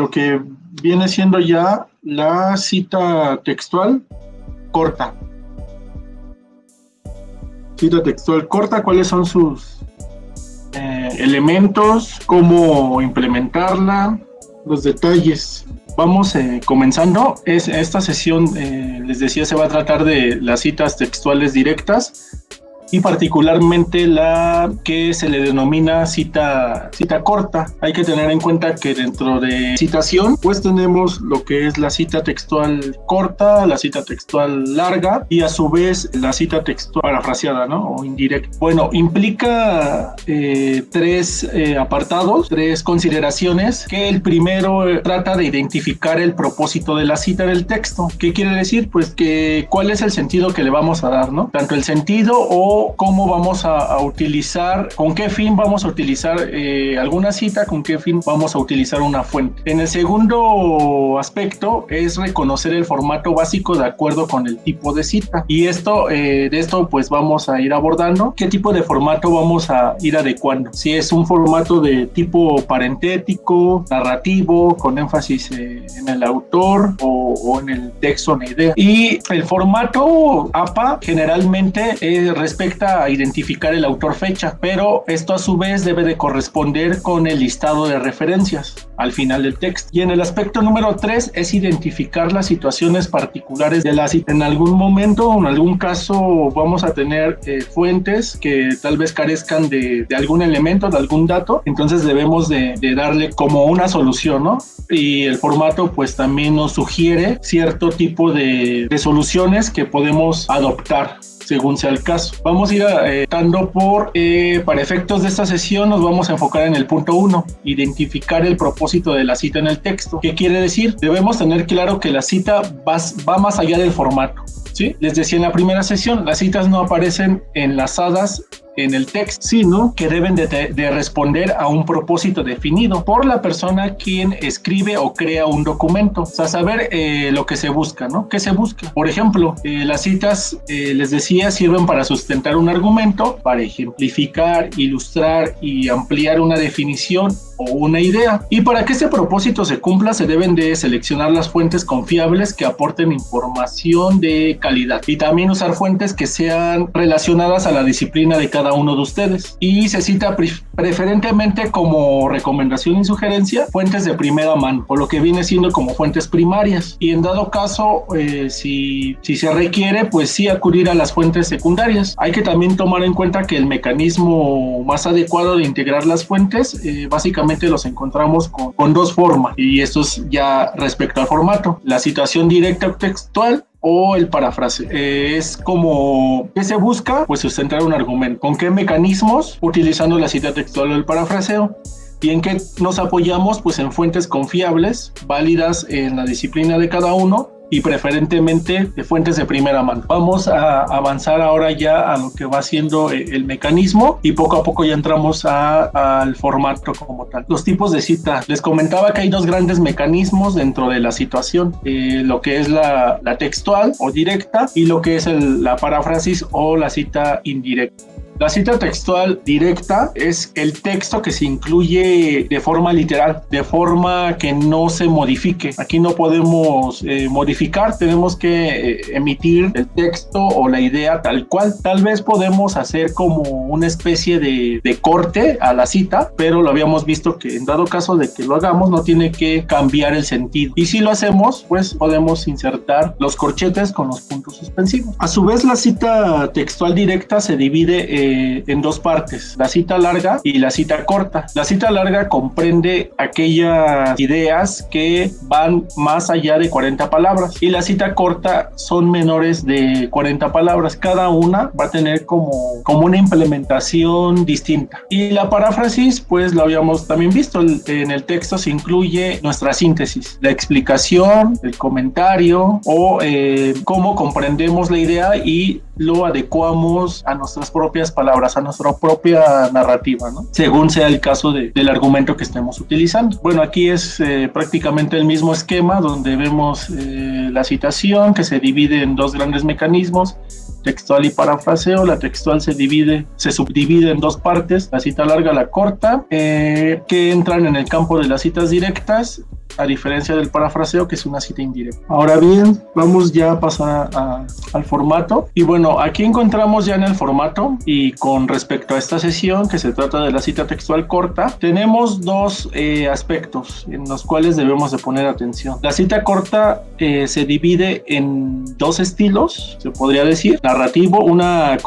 lo que viene siendo ya la cita textual corta. Cita textual corta, ¿cuáles son sus elementos? ¿Cómo implementarla? Los detalles. Vamos comenzando. Esta sesión, les decía, se va a tratar de las citas textuales directas y particularmente la que se le denomina cita corta. Hay que tener en cuenta que dentro de citación pues tenemos lo que es la cita textual corta, la cita textual larga y a su vez la cita textual parafraseada, ¿no? O indirecta. Bueno, implica tres apartados, tres consideraciones, que el primero trata de identificar el propósito de la cita en el texto. ¿Qué quiere decir? Pues que cuál es el sentido que le vamos a dar, ¿no? Tanto el sentido o cómo vamos a utilizar, con qué fin vamos a utilizar alguna cita, con qué fin vamos a utilizar una fuente. En el segundo aspecto es reconocer el formato básico de acuerdo con el tipo de cita, y de esto pues vamos a ir abordando qué tipo de formato vamos a ir adecuando, si es un formato de tipo parentético, narrativo, con énfasis en el autor o en el texto, en la idea. Y el formato APA generalmente respecta a identificar el autor fecha, pero esto a su vez debe de corresponder con el listado de referencias al final del texto. Y en el aspecto número 3 es identificar las situaciones particulares de la cita. En algún momento o en algún caso vamos a tener fuentes que tal vez carezcan de algún elemento, de algún dato, entonces debemos de darle como una solución, ¿no? Y el formato pues también nos sugiere cierto tipo de soluciones que podemos adoptar según sea el caso. Vamos a ir dando para efectos de esta sesión nos vamos a enfocar en el punto 1, identificar el propósito de la cita en el texto. ¿Qué quiere decir? Debemos tener claro que la cita va más allá del formato, ¿sí? Les decía en la primera sesión, las citas no aparecen enlazadas en el texto, sino que deben de responder a un propósito definido por la persona quien escribe o crea un documento. O sea, saber lo que se busca, ¿no? ¿Qué se busca? Por ejemplo, las citas, les decía, sirven para sustentar un argumento, para ejemplificar, ilustrar y ampliar una definición o una idea. Y para que ese propósito se cumpla, se deben de seleccionar las fuentes confiables que aporten información de calidad y también usar fuentes que sean relacionadas a la disciplina de cada uno de ustedes. Y se cita preferentemente como recomendación y sugerencia fuentes de primera mano, o lo que viene siendo como fuentes primarias. Y en dado caso, si se requiere, pues sí acudir a las fuentes secundarias. Hay que también tomar en cuenta que el mecanismo más adecuado de integrar las fuentes, básicamente los encontramos con dos formas, y esto es ya respecto al formato: la citación directa o textual o el parafrase. Es como, ¿qué se busca? Pues sustentar un argumento. ¿Con qué mecanismos? Utilizando la cita textual o el parafraseo. ¿Y en qué nos apoyamos? Pues en fuentes confiables, válidas en la disciplina de cada uno y preferentemente de fuentes de primera mano. Vamos a avanzar ahora ya a lo que va siendo el mecanismo, y poco a poco ya entramos al formato como tal. Los tipos de cita. Les comentaba que hay dos grandes mecanismos dentro de la situación, lo que es la textual o directa y lo que es la paráfrasis o la cita indirecta. La cita textual directa es el texto que se incluye de forma literal, de forma que no se modifique. Aquí no podemos modificar, tenemos que emitir el texto o la idea tal cual. Tal vez podemos hacer como una especie de corte a la cita, pero lo habíamos visto que en dado caso de que lo hagamos no tiene que cambiar el sentido. Y si lo hacemos, pues podemos insertar los corchetes con los puntos suspensivos. A su vez, la cita textual directa se divide en dos partes: la cita larga y la cita corta. La cita larga comprende aquellas ideas que van más allá de 40 palabras y la cita corta son menores de 40 palabras. Cada una va a tener como una implementación distinta. Y la paráfrasis, pues lo habíamos también visto, en el texto se incluye nuestra síntesis, la explicación, el comentario o cómo comprendemos la idea y lo adecuamos a nuestras propias palabras, a nuestra propia narrativa, ¿no? Según sea el caso del argumento que estemos utilizando. Bueno, aquí es prácticamente el mismo esquema donde vemos la citación, que se divide en dos grandes mecanismos: textual y parafraseo. La textual se subdivide en dos partes, la cita larga, la corta, que entran en el campo de las citas directas, a diferencia del parafraseo, que es una cita indirecta. Ahora bien, vamos ya a pasar al formato. Y bueno, aquí encontramos ya en el formato, y con respecto a esta sesión, que se trata de la cita textual corta, tenemos dos aspectos en los cuales debemos de poner atención. La cita corta se divide en dos estilos, se podría decir: narrativo, una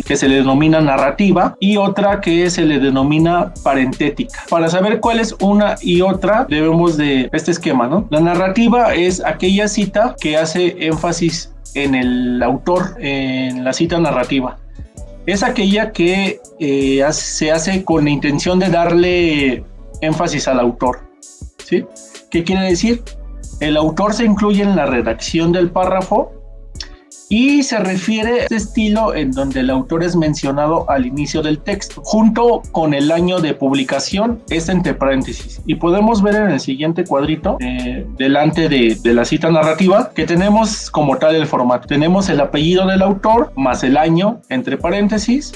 que se le denomina narrativa, y otra que se le denomina parentética. Para saber cuál es una y otra, debemos de este esquema, ¿no? La narrativa es aquella cita que hace énfasis en el autor, en la cita narrativa. Es aquella que se hace con la intención de darle énfasis al autor, ¿sí? ¿Qué quiere decir? El autor se incluye en la redacción del párrafo y se refiere a este estilo en donde el autor es mencionado al inicio del texto, junto con el año de publicación, es entre paréntesis. Y podemos ver en el siguiente cuadrito, delante de la cita narrativa, que tenemos como tal el formato. Tenemos el apellido del autor más el año, entre paréntesis,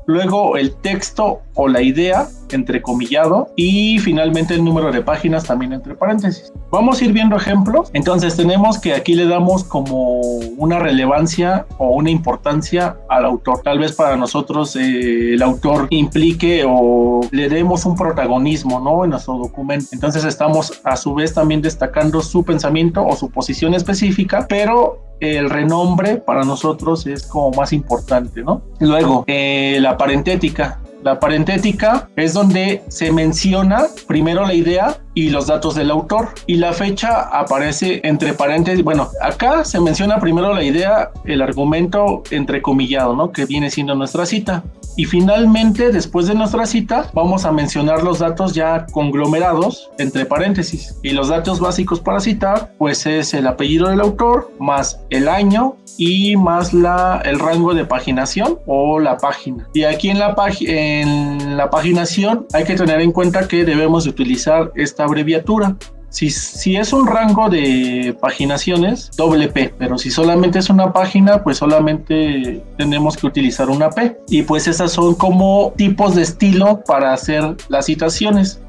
luego el texto o la idea, entrecomillado, y finalmente el número de páginas, también entre paréntesis. Vamos a ir viendo ejemplos. Entonces tenemos que aquí le damos como una relevancia o una importancia al autor. Tal vez para nosotros el autor implique o le demos un protagonismo, ¿no?, en nuestro documento. Entonces estamos a su vez también destacando su pensamiento o su posición específica, pero el renombre para nosotros es como más importante, ¿no? Luego, la parentética. La parentética es donde se menciona primero la idea y los datos del autor, y la fecha aparece entre paréntesis. Bueno, acá se menciona primero la idea, el argumento entrecomillado, ¿no?, que viene siendo nuestra cita. Y finalmente, después de nuestra cita, vamos a mencionar los datos ya conglomerados entre paréntesis. Y los datos básicos para citar, pues es el apellido del autor, más el año y más el rango de paginación o la página. Y aquí en la paginación hay que tener en cuenta que debemos de utilizar esta abreviatura. Si es un rango de paginaciones, doble P, pero si solamente es una página, pues solamente tenemos que utilizar una P. Y pues esas son como tipos de estilo para hacer las citaciones,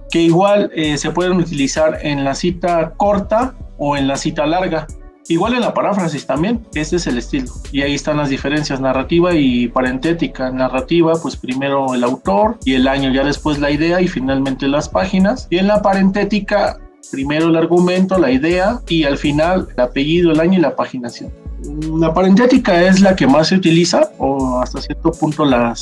que igual se pueden utilizar en la cita corta o en la cita larga. Igual en la paráfrasis también, ese es el estilo. Y ahí están las diferencias, narrativa y parentética. Narrativa, pues primero el autor y el año, ya después la idea y finalmente las páginas. Y en la parentética, primero el argumento, la idea y al final el apellido, el año y la paginación. La parentética es la que más se utiliza, o hasta cierto punto la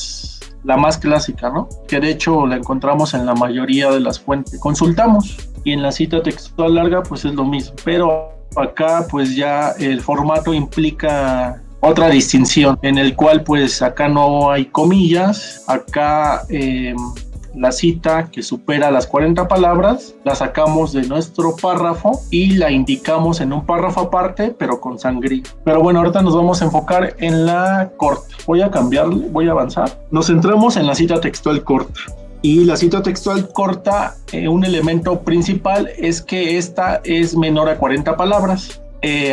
más clásica, ¿no? Que de hecho la encontramos en la mayoría de las fuentes que consultamos. Y en la cita textual larga, pues es lo mismo. Pero acá pues ya el formato implica otra distinción, en el cual pues acá no hay comillas. Acá la cita que supera las 40 palabras la sacamos de nuestro párrafo y la indicamos en un párrafo aparte, pero con sangría. Pero bueno, ahorita nos vamos a enfocar en la corta. Voy a cambiarle, voy a avanzar. Nos centramos en la cita textual corta. Y la cita textual corta, un elemento principal es que esta es menor a 40 palabras.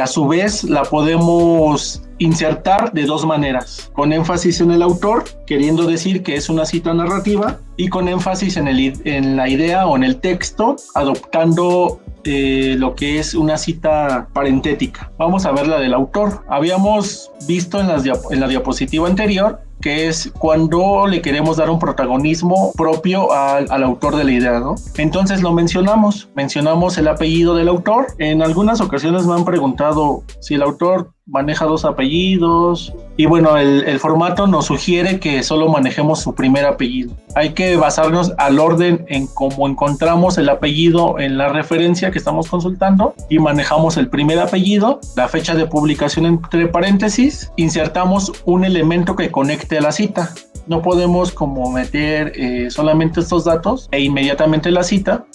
A su vez, la podemos insertar de dos maneras: con énfasis en el autor, queriendo decir que es una cita narrativa, y con énfasis en la idea o en el texto, adoptando lo que es una cita parentética. Vamos a ver la del autor. Habíamos visto en la diapositiva anterior que es cuando le queremos dar un protagonismo propio al autor de la idea, ¿no? Entonces lo mencionamos el apellido del autor. En algunas ocasiones me han preguntado si el autor maneja dos apellidos, y bueno, el formato nos sugiere que solo manejemos su primer apellido. Hay que basarnos al orden en cómo encontramos el apellido en la referencia que estamos consultando, y manejamos el primer apellido, la fecha de publicación entre paréntesis, insertamos un elemento que conecte a la cita. No podemos como meter solamente estos datos e inmediatamente la cita,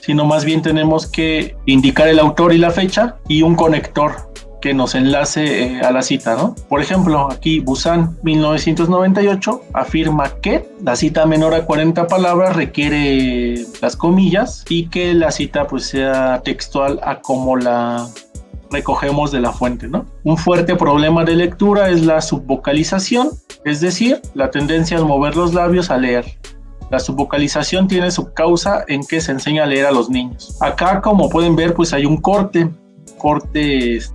sino más bien tenemos que indicar el autor y la fecha y un conector que nos enlace a la cita, ¿no? Por ejemplo, aquí Busan 1998 afirma que la cita menor a 40 palabras requiere las comillas y que la cita pues sea textual a como la recogemos de la fuente, ¿no? Un fuerte problema de lectura es la subvocalización, es decir, la tendencia a mover los labios al leer. La subvocalización tiene su causa en que se enseña a leer a los niños. Acá, como pueden ver, pues hay un corte,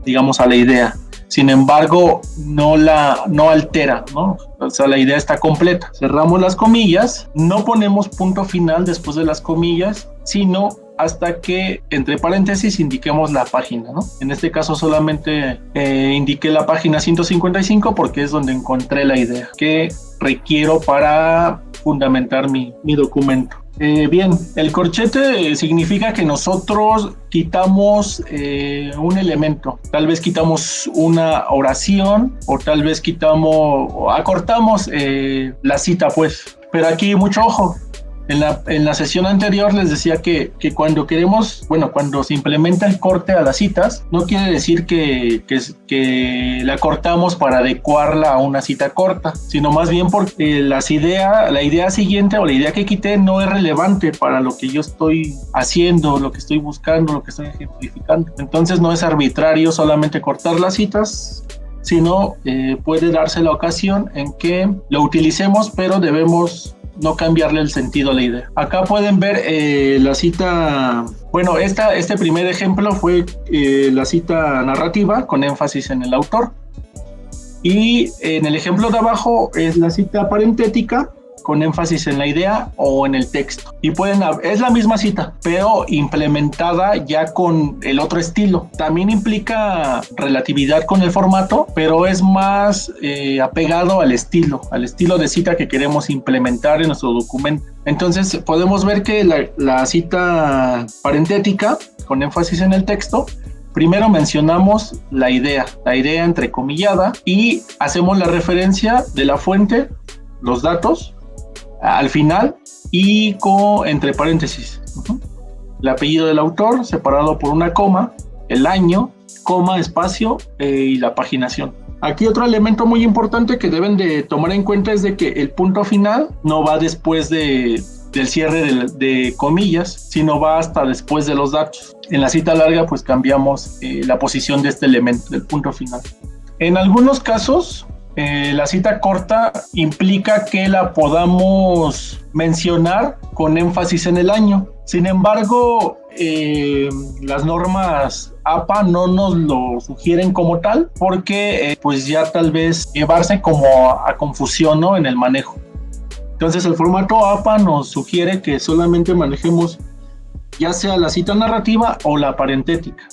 digamos, a la idea. Sin embargo, no altera, ¿no? O sea, la idea está completa. Cerramos las comillas, no ponemos punto final después de las comillas, sino hasta que, entre paréntesis, indiquemos la página, ¿no? En este caso solamente indiqué la página 155 porque es donde encontré la idea que requiero para fundamentar mi documento. Bien, el corchete significa que nosotros quitamos un elemento, tal vez quitamos una oración o tal vez acortamos la cita, pues. Pero aquí mucho ojo. En la sesión anterior les decía que cuando cuando se implementa el corte a las citas, no quiere decir que la cortamos para adecuarla a una cita corta, sino más bien porque la idea siguiente o la idea que quité no es relevante para lo que yo estoy haciendo, lo que estoy buscando, lo que estoy ejemplificando. Entonces no es arbitrario solamente cortar las citas, sino puede darse la ocasión en que lo utilicemos, pero debemos no cambiarle el sentido a la idea. Acá pueden ver la cita, bueno, este primer ejemplo fue la cita narrativa con énfasis en el autor. Y en el ejemplo de abajo es la cita parentética con énfasis en la idea o en el texto. Y es la misma cita, pero implementada ya con el otro estilo. También implica relatividad con el formato, pero es más apegado al estilo de cita que queremos implementar en nuestro documento. Entonces podemos ver que la cita parentética con énfasis en el texto, primero mencionamos la idea entrecomillada y hacemos la referencia de la fuente, los datos, al final y entre paréntesis. El apellido del autor separado por una coma, el año, coma, espacio y la paginación. Aquí otro elemento muy importante que deben de tomar en cuenta es de que el punto final no va después del cierre de comillas, sino va hasta después de los datos. En la cita larga pues cambiamos la posición de este elemento, del punto final. En algunos casos la cita corta implica que la podamos mencionar con énfasis en el año. Sin embargo, las normas APA no nos lo sugieren como tal, porque pues ya tal vez llevarse como a confusión, ¿no?, en el manejo. Entonces el formato APA nos sugiere que solamente manejemos ya sea la cita narrativa o la parentética.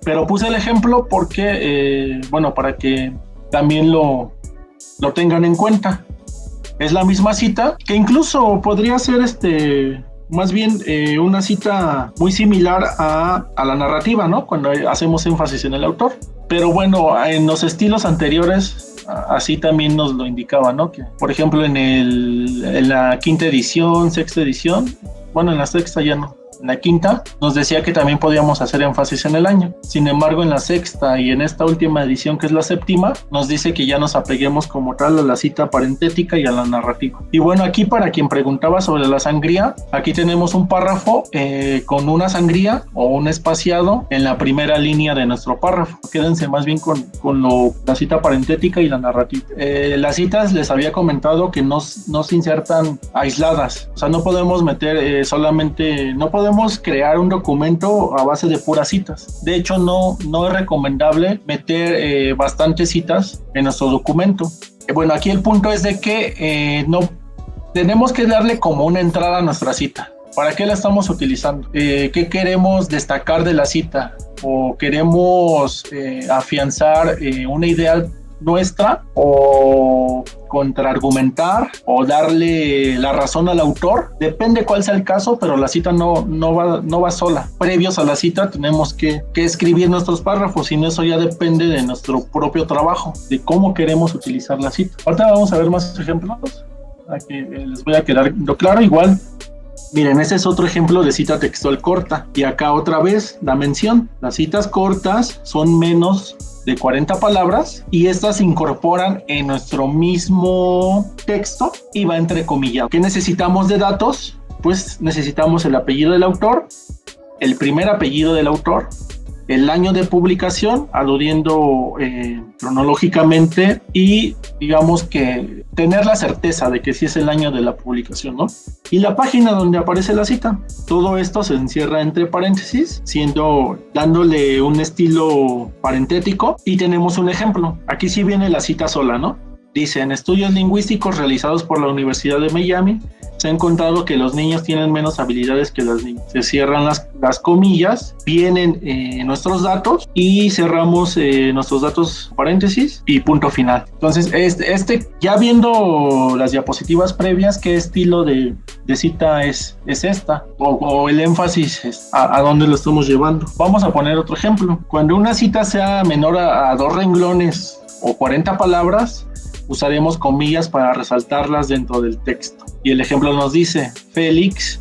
Pero puse el ejemplo porque, para que también lo tengan en cuenta. Es la misma cita, que incluso podría ser más bien una cita muy similar a la narrativa, ¿no?, cuando hacemos énfasis en el autor. Pero bueno, en los estilos anteriores así también nos lo indicaba, ¿no?, que por ejemplo en la quinta edición, sexta edición, bueno, en la sexta ya no, en la quinta nos decía que también podíamos hacer énfasis en el año. Sin embargo, en la sexta y en esta última edición, que es la séptima, nos dice que ya nos apeguemos como tal a la cita parentética y a la narrativa. Y bueno, aquí para quien preguntaba sobre la sangría, aquí tenemos un párrafo con una sangría o un espaciado en la primera línea de nuestro párrafo. Quédense más bien con la cita parentética y la narrativa. Las citas les había comentado que no se insertan aisladas. O sea, no podemos meter no podemos crear un documento a base de puras citas. De hecho, no es recomendable meter bastantes citas en nuestro documento. Bueno, aquí el punto es de que no tenemos que darle como una entrada a nuestra cita. ¿Para qué la estamos utilizando? ¿Qué queremos destacar de la cita? ¿O queremos afianzar una idea nuestra, o contraargumentar, o darle la razón al autor? Depende cuál sea el caso, pero la cita no va sola. Previos a la cita tenemos que escribir nuestros párrafos, y eso ya depende de nuestro propio trabajo, de cómo queremos utilizar la cita. Ahorita vamos a ver más ejemplos, aquí les voy a quedar claro. Igual, miren, ese es otro ejemplo de cita textual corta, y acá otra vez la mención. Las citas cortas son menos de 40 palabras y estas se incorporan en nuestro mismo texto y va entrecomillado. ¿Qué necesitamos de datos? Pues necesitamos el apellido del autor, el primer apellido del autor, el año de publicación, aludiendo cronológicamente y digamos que tener la certeza de que sí es el año de la publicación, ¿no? Y la página donde aparece la cita. Todo esto se encierra entre paréntesis, dándole un estilo parentético, y tenemos un ejemplo. Aquí sí viene la cita sola, ¿no? Dice: en estudios lingüísticos realizados por la Universidad de Miami, se ha encontrado que los niños tienen menos habilidades que las niñas. Se cierran las comillas, vienen nuestros datos y cerramos nuestros datos, paréntesis y punto final. Entonces, ya viendo las diapositivas previas, ¿qué estilo de cita es esta? O el énfasis es a dónde lo estamos llevando. Vamos a poner otro ejemplo. Cuando una cita sea menor a 2 renglones o 40 palabras, usaremos comillas para resaltarlas dentro del texto. Y el ejemplo nos dice: Félix,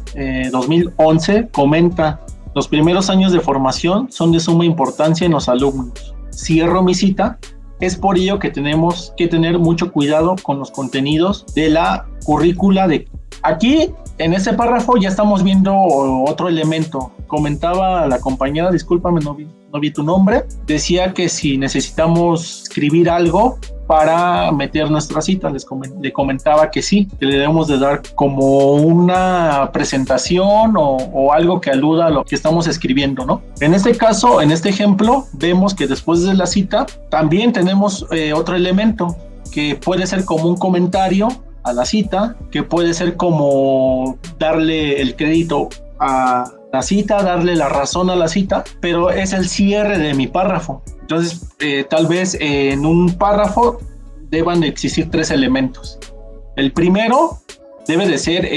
2011, comenta: los primeros años de formación son de suma importancia en los alumnos. Cierro mi cita. Es por ello que tenemos que tener mucho cuidado con los contenidos de la currícula de... Aquí, en este párrafo, ya estamos viendo otro elemento. Comentaba la compañera, discúlpame, no vi tu nombre, decía que si necesitamos escribir algo para meter nuestra cita, le comentaba que sí, que le debemos de dar como una presentación o algo que aluda a lo que estamos escribiendo, ¿no? En este caso, en este ejemplo, vemos que después de la cita también tenemos otro elemento que puede ser como un comentario a la cita, que puede ser como darle el crédito a la cita, darle la razón a la cita, pero es el cierre de mi párrafo. Entonces, tal vez en un párrafo deban de existir 3 elementos. El primero debe de ser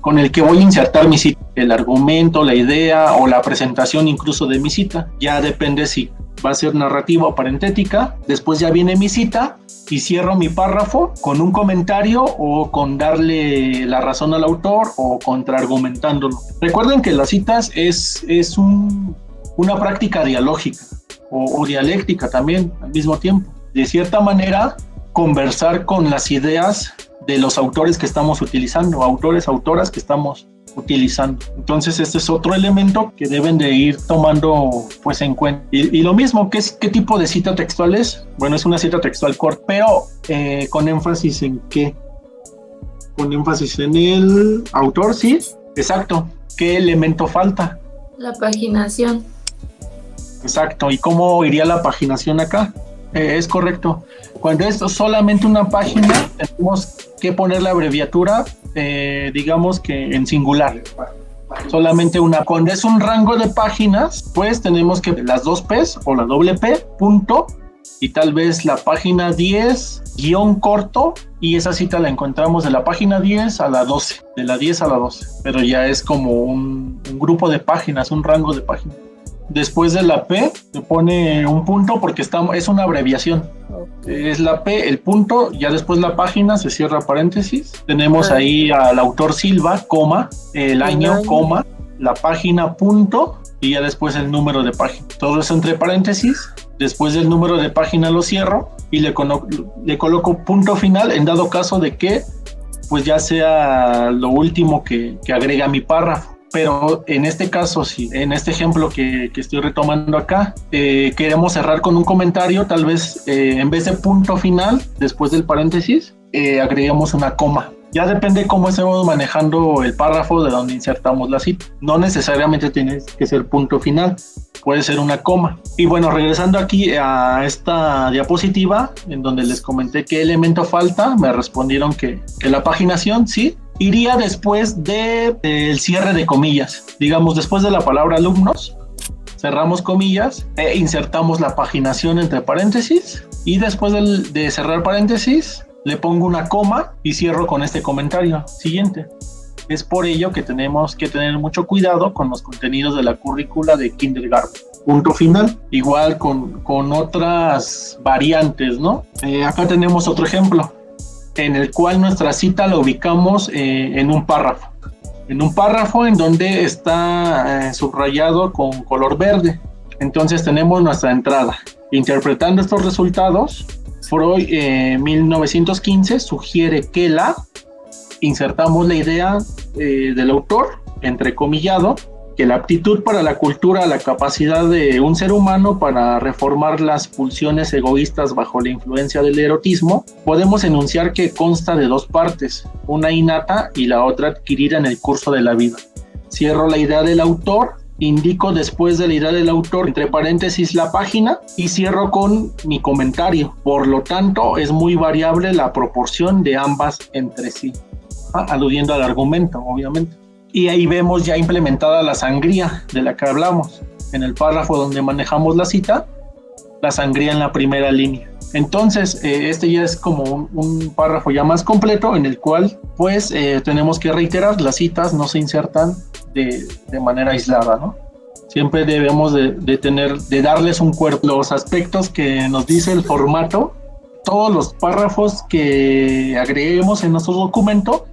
con el que voy a insertar mi cita, el argumento, la idea o la presentación incluso de mi cita. Ya depende si va a ser narrativa o parentética. Después ya viene mi cita y cierro mi párrafo con un comentario o con darle la razón al autor o contraargumentándolo. Recuerden que las citas es una práctica dialógica o dialéctica también al mismo tiempo. De cierta manera, conversar con las ideas de los autores que estamos utilizando, autoras que estamos utilizando. Entonces, este es otro elemento que deben de ir tomando pues en cuenta. Y lo mismo, ¿qué tipo de cita textual es? Bueno, es una cita textual corta, pero con énfasis en ¿qué? Con énfasis en el autor, ¿sí? Exacto. ¿Qué elemento falta? La paginación. Exacto. ¿Y cómo iría la paginación acá? Es correcto. Cuando es solamente una página, tenemos que poner la abreviatura, digamos que en singular. Solamente una. Cuando es un rango de páginas, pues tenemos que las 2 P's o la doble P, punto, y tal vez la página 10, guión corto, y esa cita la encontramos de la página 10 a la 12, de la 10 a la 12, pero ya es como un grupo de páginas, un rango de páginas. Después de la P se pone un punto porque es una abreviación. Es la P, el punto, ya después la página, se cierra paréntesis. Tenemos ahí al autor Silva, coma, el año, coma, la página, punto, y ya después el número de página. Todo eso entre paréntesis. Después del número de página lo cierro y le coloco punto final en dado caso de que pues ya sea lo último que agrega mi párrafo. Pero en este caso, sí, en este ejemplo que estoy retomando acá, queremos cerrar con un comentario, tal vez en vez de punto final, después del paréntesis, agreguemos una coma. Ya depende cómo estemos manejando el párrafo de donde insertamos la cita. No necesariamente tiene que ser punto final, puede ser una coma. Y bueno, regresando aquí a esta diapositiva, en donde les comenté qué elemento falta, me respondieron que la paginación, sí, iría después del cierre de comillas. Digamos, después de la palabra alumnos, cerramos comillas e insertamos la paginación entre paréntesis, y después de cerrar paréntesis, le pongo una coma y cierro con este comentario siguiente. Es por ello que tenemos que tener mucho cuidado con los contenidos de la currícula de kindergarten. Punto final. Igual con otras variantes, ¿no? Acá tenemos otro ejemplo, en el cual nuestra cita la ubicamos en un párrafo. En un párrafo en donde está subrayado con color verde. Entonces tenemos nuestra entrada. Interpretando estos resultados, Freud, 1915, sugiere que insertamos la idea del autor, entrecomillado, que la aptitud para la cultura, la capacidad de un ser humano para reformar las pulsiones egoístas bajo la influencia del erotismo, podemos enunciar que consta de dos partes, una innata y la otra adquirida en el curso de la vida. Cierro la idea del autor, indico después de la idea del autor, entre paréntesis, la página, y cierro con mi comentario. Por lo tanto, es muy variable la proporción de ambas entre sí, aludiendo al argumento, obviamente. Y ahí vemos ya implementada la sangría de la que hablamos. En el párrafo donde manejamos la cita, la sangría en la primera línea. Entonces, este ya es como un párrafo ya más completo en el cual, pues, tenemos que reiterar, las citas no se insertan de manera aislada, ¿no? Siempre debemos de darles un cuerpo. Los aspectos que nos dice el formato, todos los párrafos que agreguemos en nuestro documento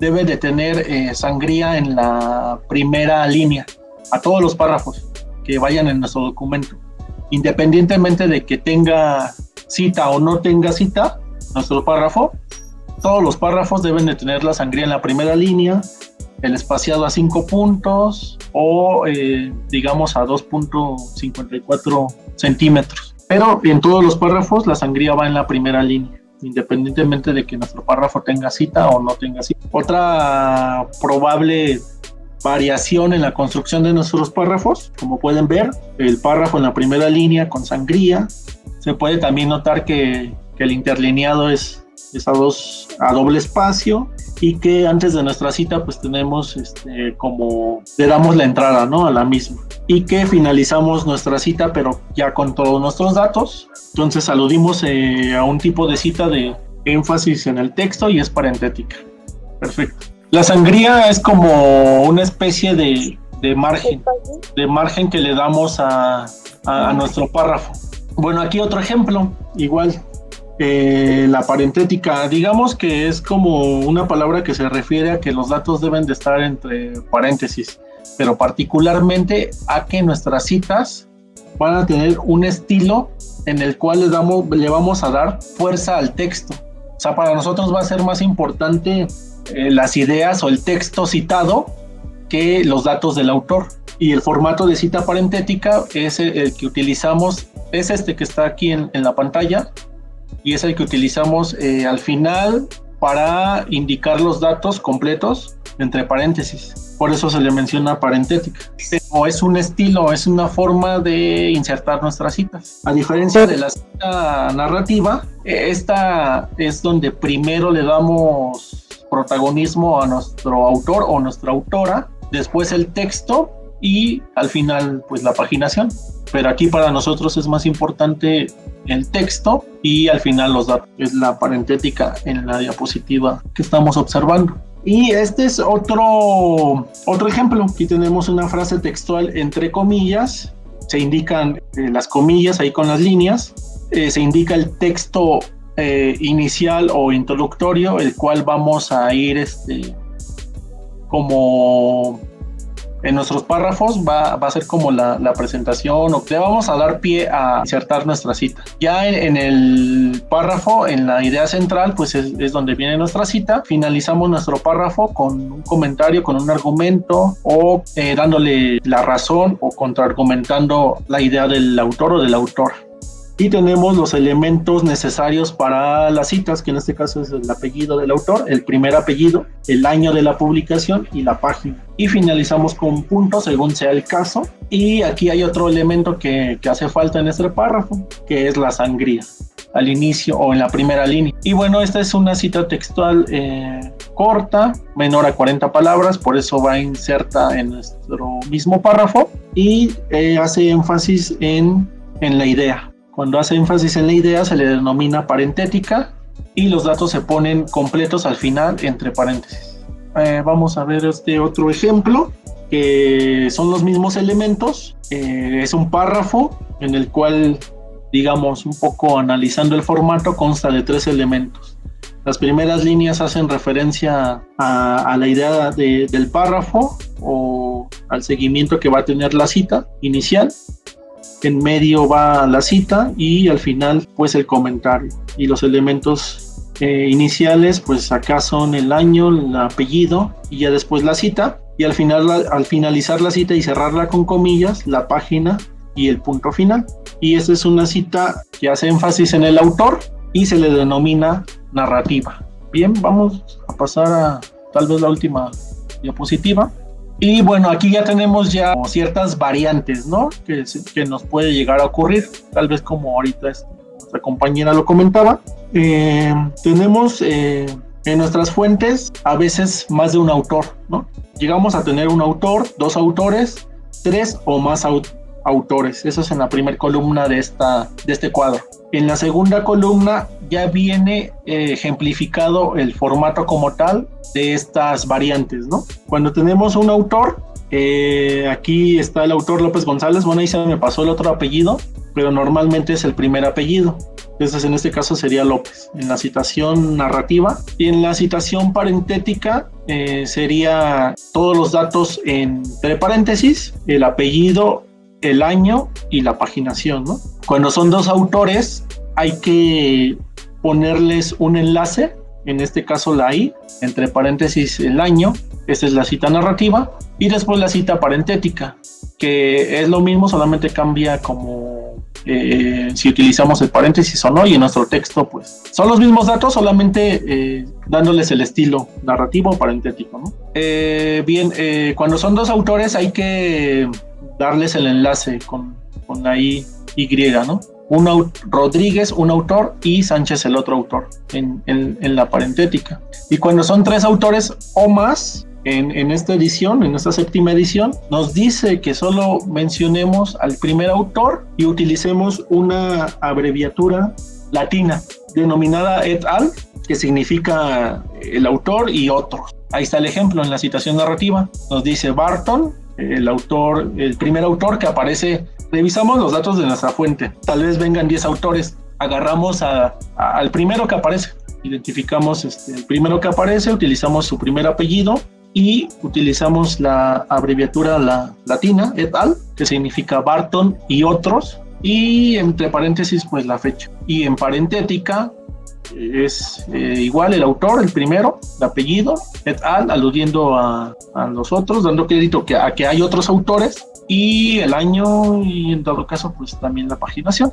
debe de tener sangría en la primera línea, a todos los párrafos que vayan en nuestro documento, independientemente de que tenga cita o no tenga cita, nuestro párrafo, todos los párrafos deben de tener la sangría en la primera línea, el espaciado a 5 puntos o digamos a 2.54 centímetros, pero en todos los párrafos la sangría va en la primera línea, independientemente de que nuestro párrafo tenga cita o no tenga cita. Otra probable variación en la construcción de nuestros párrafos, como pueden ver, el párrafo en la primera línea con sangría. Se puede también notar que el interlineado es a doble espacio y que antes de nuestra cita pues tenemos como le damos la entrada, ¿no?, a la misma, y que finalizamos nuestra cita pero ya con todos nuestros datos. Entonces aludimos a un tipo de cita de énfasis en el texto y es parentética. Perfecto. La sangría es como una especie de margen que le damos a nuestro párrafo. Bueno, aquí otro ejemplo, igual, la parentética, digamos que es como una palabra que se refiere a que los datos deben de estar entre paréntesis, pero particularmente a que nuestras citas van a tener un estilo en el cual le vamos a dar fuerza al texto. O sea, para nosotros va a ser más importante las ideas o el texto citado que los datos del autor. Y el formato de cita parentética es el que utilizamos, es este que está aquí en la pantalla, y es el que utilizamos al final para indicar los datos completos entre paréntesis. Por eso se le menciona parentética. O es un estilo, es una forma de insertar nuestras citas. A diferencia de la cita narrativa, esta es donde primero le damos protagonismo a nuestro autor o nuestra autora, después el texto y al final pues la paginación. Pero aquí para nosotros es más importante el texto y al final los datos. Es la parentética en la diapositiva que estamos observando. Y este es otro ejemplo. Aquí tenemos una frase textual entre comillas. Se indican las comillas ahí con las líneas. Se indica el texto inicial o introductorio, el cual vamos a ir como en nuestros párrafos va a ser como la presentación, o le vamos a dar pie a insertar nuestra cita. Ya en el párrafo, en la idea central, pues es donde viene nuestra cita. Finalizamos nuestro párrafo con un comentario, con un argumento, o dándole la razón o contraargumentando la idea del autor o de la autora. Y tenemos los elementos necesarios para las citas, que en este caso es el apellido del autor, el primer apellido, el año de la publicación y la página. Y finalizamos con puntos según sea el caso. Y aquí hay otro elemento que hace falta en este párrafo, que es la sangría, al inicio o en la primera línea. Y bueno, esta es una cita textual corta, menor a 40 palabras, por eso va inserta en nuestro mismo párrafo y hace énfasis en la idea. Cuando hace énfasis en la idea se le denomina parentética y los datos se ponen completos al final entre paréntesis. Vamos a ver este otro ejemplo, que son los mismos elementos. Es un párrafo en el cual, digamos, un poco analizando el formato, consta de 3 elementos. Las primeras líneas hacen referencia a la idea del párrafo o al seguimiento que va a tener la cita inicial. En medio va la cita y al final pues el comentario. Y los elementos iniciales pues acá son el año, el apellido y ya después la cita. y al finalizar la cita y cerrarla con comillas, la página y el punto final. Y esta es una cita que hace énfasis en el autor y se le denomina narrativa. Bien, vamos a pasar a tal vez la última diapositiva. Y bueno, aquí ya tenemos ya ciertas variantes, ¿no? Que nos puede llegar a ocurrir, tal vez como ahorita nuestra compañera lo comentaba. Tenemos en nuestras fuentes a veces más de un autor, ¿no? Llegamos a tener un autor, dos autores, tres o más autores. Eso es en la primera columna de este cuadro. En la segunda columna ya viene ejemplificado el formato como tal de estas variantes, ¿no? Cuando tenemos un autor, aquí está el autor López González, bueno, ahí se me pasó el otro apellido, pero normalmente es el primer apellido. Entonces, en este caso sería López, en la citación narrativa. Y en la citación parentética sería todos los datos entre paréntesis, el apellido, el año y la paginación, ¿no? Cuando son dos autores, hay que ponerles un enlace, en este caso la I, entre paréntesis el año, esta es la cita narrativa, y después la cita parentética, que es lo mismo, solamente cambia como si utilizamos el paréntesis o no, y en nuestro texto pues son los mismos datos, solamente dándoles el estilo narrativo o parentético, ¿no? Cuando son dos autores hay que darles el enlace con la Y, ¿no? Rodríguez, un autor, y Sánchez, el otro autor, en la parentética. Y cuando son tres autores o más, en esta edición, en esta séptima edición, nos dice que solo mencionemos al primer autor y utilicemos una abreviatura latina denominada et al, que significa el autor y otros. Ahí está el ejemplo en la citación narrativa. Nos dice Barton, el primer autor que aparece. Revisamos los datos de nuestra fuente. Tal vez vengan 10 autores. Agarramos al primero que aparece. Identificamos el primero que aparece, utilizamos su primer apellido y utilizamos la abreviatura latina, et al, que significa Barton y otros, y entre paréntesis pues la fecha. Y en parentética es igual el autor, el primero, el apellido, et al, aludiendo a los otros, dando crédito a que hay otros autores, y el año, y en todo caso pues también la paginación.